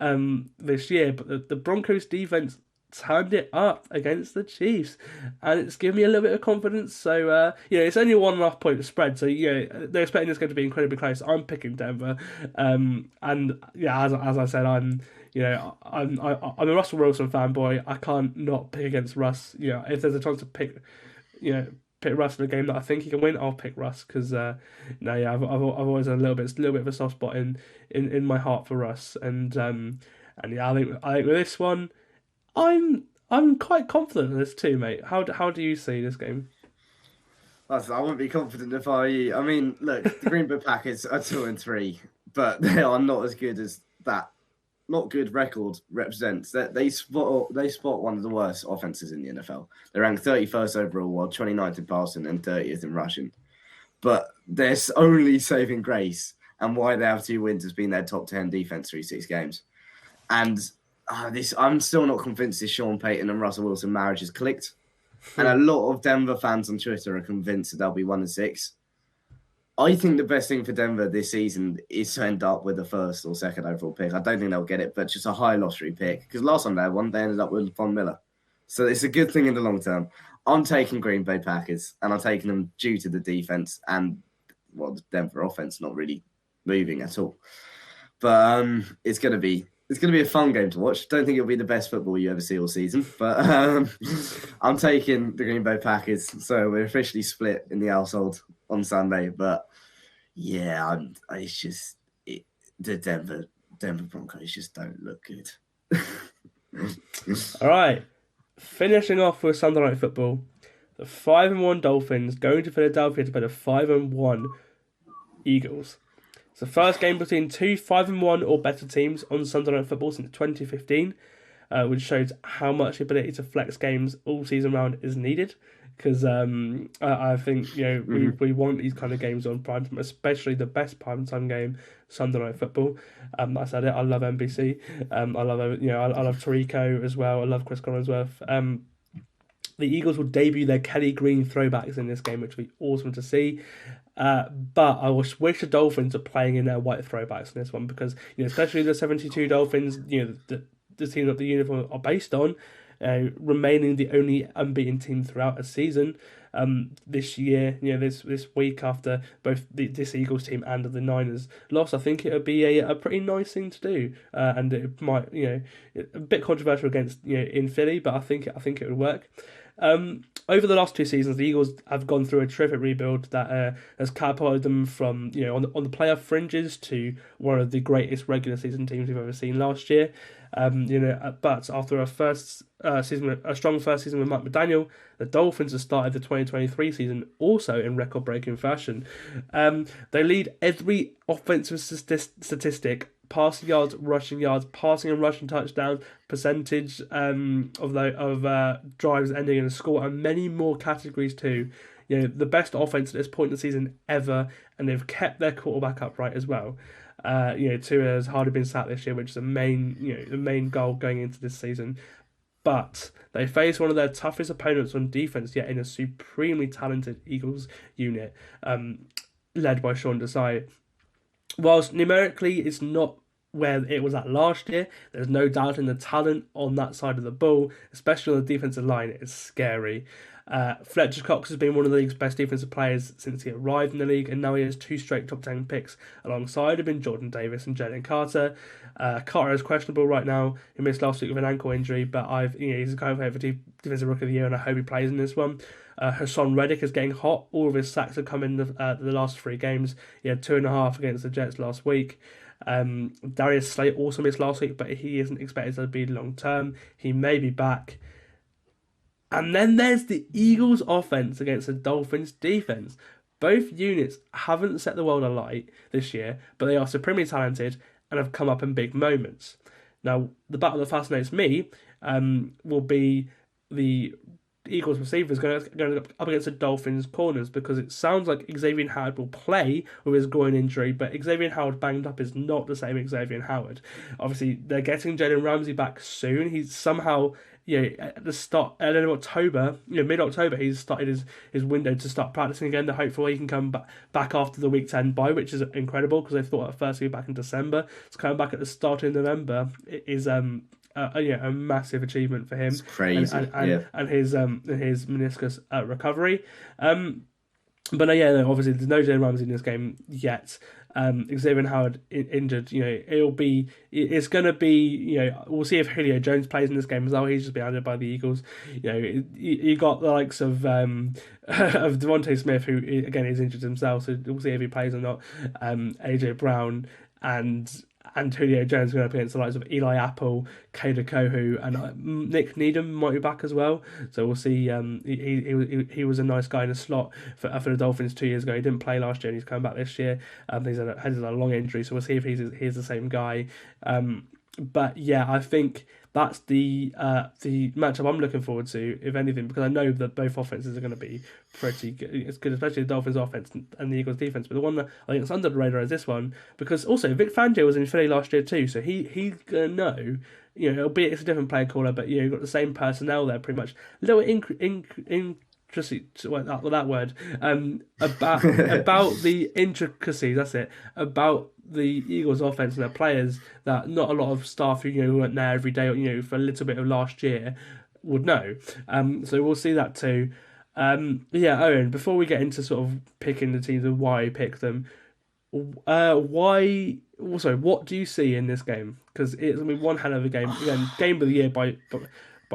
this year, but the Broncos defense turned it up against the Chiefs, and it's given me a little bit of confidence. So it's only a 1.5 point spread, so they're expecting this game to be incredibly close. I'm picking Denver, and as I said, I'm a Russell Wilson fanboy. I can't not pick against Russ. If there's a chance to pick Russ in a game that I think he can win, I'll pick Russ because I've always had a little bit of a soft spot in my heart for Russ, and I think with this one, I'm quite confident in this too, mate. How do you see this game? I wouldn't be confident if I were you. I mean, look, the Green Bay Packers are 2-3, but they are not as good as that. Not good record represents. They spot one of the worst offenses in the NFL. They're ranked 31st overall, while 29th in passing and 30th in rushing. But their only saving grace and why they have 2 wins has been their top 10 defense through 6 games. And I'm still not convinced this Sean Payton and Russell Wilson marriage has clicked. And a lot of Denver fans on Twitter are convinced that they'll be 1-6. I think the best thing for Denver this season is to end up with a 1st or 2nd overall pick. I don't think they'll get it, but just a high lottery pick. Because last time they had one, they ended up with Von Miller. So it's a good thing in the long term. I'm taking Green Bay Packers, and I'm taking them due to the defense and, the Denver offense not really moving at all. But it's going to be a fun game to watch. Don't think it'll be the best football you ever see all season, but I'm taking the Green Bay Packers. So we're officially split in the household on Sunday. But it's just the Denver Broncos just don't look good. All right, finishing off with Sunday Night Football, the 5-1 Dolphins going to Philadelphia to play the 5-1 Eagles. It's the first game between 2 5-1 or better teams on Sunday Night Football since 2015, which shows how much the ability to flex games all season round is needed. Because I think we want these kind of games on primetime, especially the best primetime game, Sunday Night Football. I said it. I love NBC. I love Tarico as well. I love Chris Collinsworth. The Eagles will debut their Kelly Green throwbacks in this game, which will be awesome to see. But I wish the Dolphins are playing in their white throwbacks in this one because, especially the 72 Dolphins, the team that the uniform are based on, remaining the only unbeaten team throughout a season. This year, this week after both this Eagles team and the Niners lost, I think it would be a pretty nice thing to do, and it might, a bit controversial against in Philly, but I think it would work. Over the last 2 seasons, the Eagles have gone through a terrific rebuild that has catapulted them from on the playoff fringes to one of the greatest regular season teams we've ever seen last year. But after a strong first season with Mike McDaniel, the Dolphins have started the 2023 season also in record-breaking fashion. They lead every offensive statistic: passing yards, rushing yards, passing and rushing touchdowns, percentage of drives ending in a score, and many more categories too. The best offense at this point in the season ever, and they've kept their quarterback upright as well. Tua has hardly been sacked this year, which is the main goal going into this season. But they face one of their toughest opponents on defense yet in a supremely talented Eagles unit, led by Sean Desai. Whilst numerically it's not where it was at last year, there's no doubt in the talent on that side of the ball, especially on the defensive line. It's scary. Fletcher Cox has been one of the league's best defensive players since he arrived in the league, and now he has 2 straight top 10 picks alongside him in Jordan Davis and Jalen Carter. Carter is questionable right now. He missed last week with an ankle injury, but he's going for defensive rookie of the year, and I hope he plays in this one. Hassan Reddick is getting hot. All of his sacks have come in the last 3 games. He had 2.5 against the Jets last week. Darius Slate also missed last week, but he isn't expected to be long term. He may be back. And then there's the Eagles offense against the Dolphins defense. Both units haven't set the world alight this year, but they are supremely talented and have come up in big moments. Now, the battle that fascinates me will be the Eagles receivers going up against the Dolphins corners, because it sounds like Xavier Howard will play with his groin injury, but Xavier Howard banged up is not the same Xavier Howard. Obviously, they're getting Jalen Ramsey back soon. He's somehow, at the start, at the end of October, mid-October, he's started his window to start practicing again. They're hopeful he can come back after the Week 10 bye, which is incredible, because they thought at first he'd be back in December. So coming back at the start of November is a massive achievement for him. It's crazy, and his meniscus recovery. Obviously there's no Jalen Ramsey in this game yet. Xavier Howard injured. It's going to be. We'll see if Julio Jones plays in this game as well. He's just been added by the Eagles. You got the likes of Devontae Smith, who again is injured himself. So we'll see if he plays or not. AJ Brown and Julio Jones going up against the likes of Eli Apple, Kader Kohu, and Nick Needham might be back as well. So we'll see. He was a nice guy in the slot for the Dolphins 2 years ago. He didn't play last year, and he's coming back this year. He's had a long injury, so we'll see if he's the same guy. But yeah, I think that's the matchup I'm looking forward to, if anything, because I know that both offenses are going to be pretty good. It's good, especially the Dolphins offense and the Eagles defense. But the one that I think is under the radar is this one, because also Vic Fangio was in Philly last year too, so he's going to know. Albeit it's a different player caller, but you've got the same personnel there pretty much. A little interesting, that word, about the intricacies. That's it. About the Eagles offense and their players that not a lot of staff who weren't there every day, for a little bit of last year would know. So we'll see that too. Owen, before we get into sort of picking the teams and why I pick them, what do you see in this game? Because it's one hell of a game. Again, game of the year by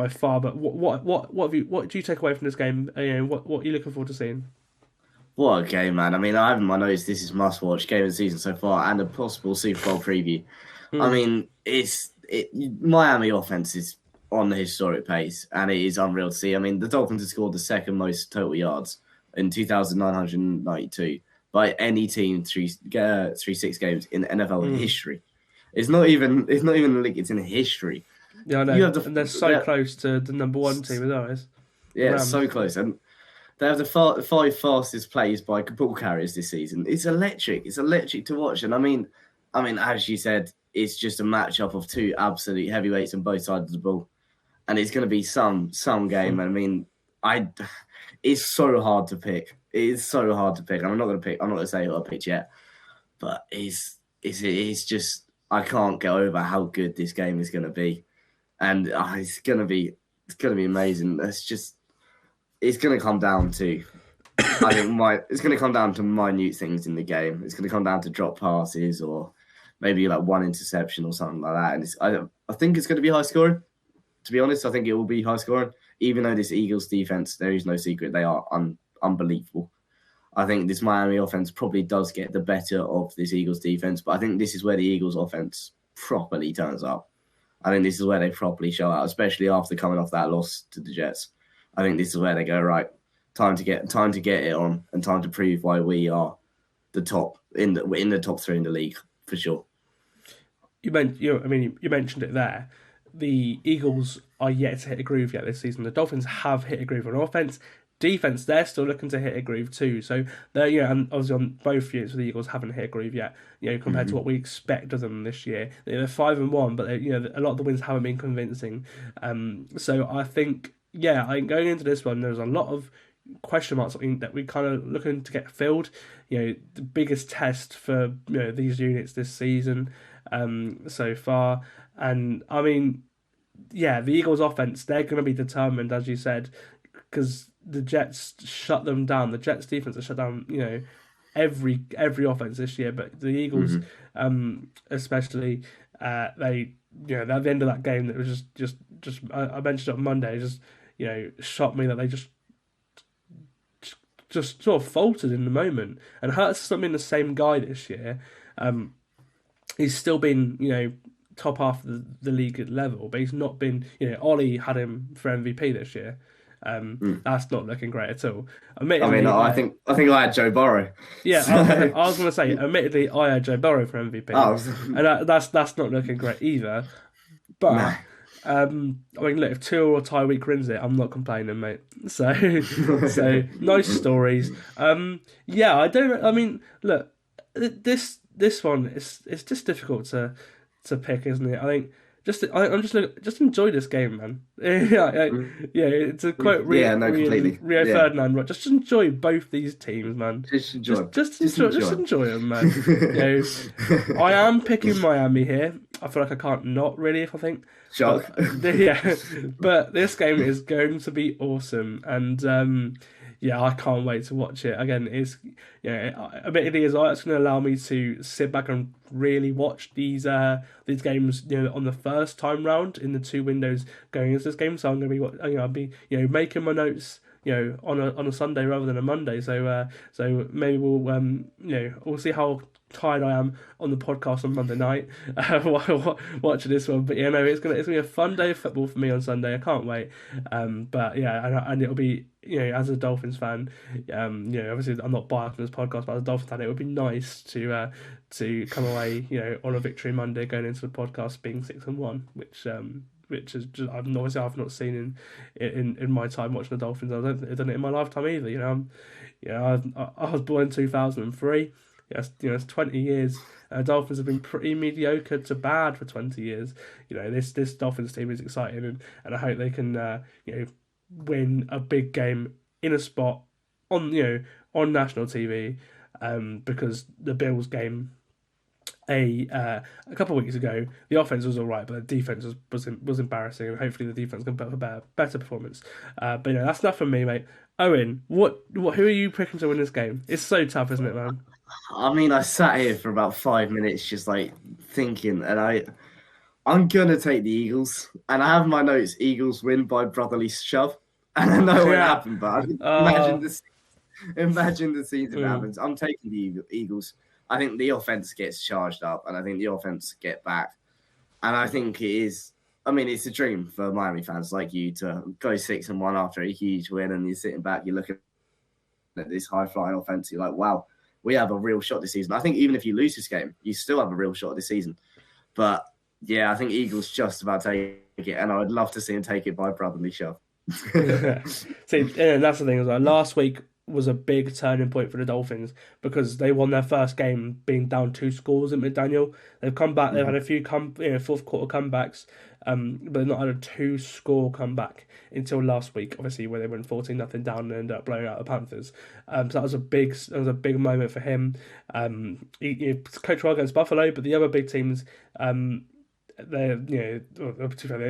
far. But what do you take away from this game? What are you looking forward to seeing? What a game, man. I have in my notes, this is must-watch game of the season so far, and a possible Super Bowl preview. Miami offense is on the historic pace, and it is unreal to see. The Dolphins have scored the second most total yards in 2,992 by any team through 6 games in NFL history. It's not even a league, it's in history. Yeah, I know. And they're so close to the number one team as always. Yeah, it's so close. And they have the 5 fastest plays by ball carriers this season. It's electric. It's electric to watch. And I mean, as you said, it's just a matchup of 2 absolute heavyweights on both sides of the ball, and it's going to be some game. It's so hard to pick. It is so hard to pick. I'm not going to say who I picked yet, but it's just, I can't get over how good this game is going to be, and it's going to be amazing. It's going to come down to, it's going to come down to minute things in the game. It's going to come down to drop passes or maybe like one interception or something like that. And I think it's going to be high scoring. To be honest, I think it will be high scoring. Even though this Eagles defense, there is no secret, they are unbelievable. I think this Miami offense probably does get the better of this Eagles defense, but I think this is where the Eagles offense properly turns up. I think this is where they properly show out, especially after coming off that loss to the Jets. I think this is where they go, right, time to get it on, and time to prove why we are the top in the top 3 in the league for sure. You mentioned it there. The Eagles are yet to hit a groove yet this season. The Dolphins have hit a groove on offense. Defense, they're still looking to hit a groove too. So they're, and obviously on both units, the Eagles haven't hit a groove yet. Compared to what we expect of them this year. They're 5-1, but a lot of the wins haven't been convincing. So I think, going into this one, there's a lot of question marks that we kind of looking to get filled. The biggest test for these units this season so far. And the Eagles offense, they're going to be determined, as you said, because the Jets shut them down. The Jets defense has shut down, every offense this year. But the Eagles, especially, they, at the end of that game, that was just I mentioned it on Monday, just shocked me that they just sort of faltered in the moment. And Hurts has not been the same guy this year. He's still been, top half of the league level, but he's not been, Ollie had him for MVP this year. That's not looking great at all. I mean, I think I had Joe Burrow. Yeah, I was going to say, admittedly, I had Joe Burrow for MVP, and that's not looking great either. But I mean, look, if Tua or Tyreek wins it, I'm not complaining, mate. So nice stories. Yeah, I don't. I mean, look, this one it's just difficult to pick, isn't it? I think. Just enjoy this game, man. It's a quote completely. Rio Ferdinand. Right? Just enjoy both these teams, man. Just enjoy. Just enjoy them, man. I am picking Miami here. I feel like I can't not really if I think. Shock. But this game is going to be awesome, and I can't wait to watch it. Again, admittedly, it's going to allow me to sit back and really watch these games, on the first time round in the 2 windows going into this game. So I'm going to be, I'll be, making my notes, on a Sunday rather than a Monday. So maybe we'll see how tired I am on the podcast on Monday night watching this one. But it's gonna be a fun day of football for me on Sunday. I can't wait. But and it'll be, as a Dolphins fan, obviously I'm not biased on this podcast, but as a Dolphins fan, it would be nice to come away, on a victory Monday going into the podcast being 6-1, which is just, I've not seen in my time watching the Dolphins. I don't think I've done it in my lifetime either. I was born in 2003. It's 20 years. Dolphins have been pretty mediocre to bad for 20 years. This Dolphins team is exciting, and I hope they can win a big game in a spot on national TV, because the Bills game a couple of weeks ago, the offense was all right, but the defense was embarrassing, and hopefully the defense can put a better performance. But that's enough from me, mate. Owen, who are you picking to win this game? It's so tough, isn't it, man? I mean, I sat here for about 5 minutes just like thinking, and I'm gonna take the Eagles, and I have my notes: Eagles win by brotherly shove, and I know what happened, but imagine the scenes if it happens. I'm taking the Eagles. I think the offense gets charged up, and I think the offense get back, and I think it is. I mean, it's a dream for Miami fans like you to go 6-1 after a huge win, and you're sitting back, you're looking at this high-flying offense, you're like, wow, we have a real shot this season. I think even if you lose this game, you still have a real shot this season. But, yeah, I think Eagles just about take it, and I would love to see them take it by brotherly shove. See, and that's the thing. Last week was a big turning point for the Dolphins because they won their first game being down 2 scores at McDaniel. They've come back. They've had a few fourth quarter comebacks, but they've not had a 2-score comeback until last week. Obviously, where they went 14-0 down and ended up blowing out the Panthers. So that was a big moment for him. He coached well against Buffalo, but the other big teams, they're the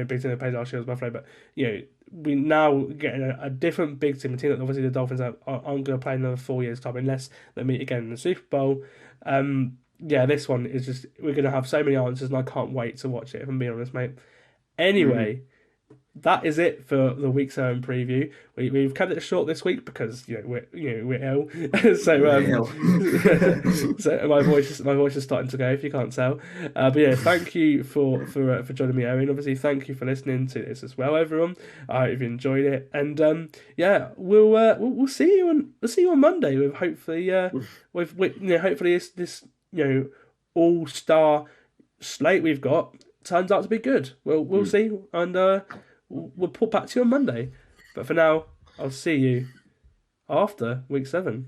big team they played last year was Buffalo, but we now getting a different big team, a team that obviously the Dolphins aren't going to play another 4 years' time unless they meet again in the Super Bowl. This one is just, we're going to have so many answers, and I can't wait to watch it, if I'm being honest, mate. Anyway, that is it for the Week 7 preview. We've kept it short this week because we're ill, so so my voice is starting to go, if you can't tell. But thank you for joining me, Owen. Obviously, thank you for listening to this as well, everyone. I hope you enjoyed it, and we'll see you on Monday with hopefully hopefully this all-star slate we've got turns out to be good. We'll see, and we'll put back to you on Monday. But for now, I'll see you after Week 7.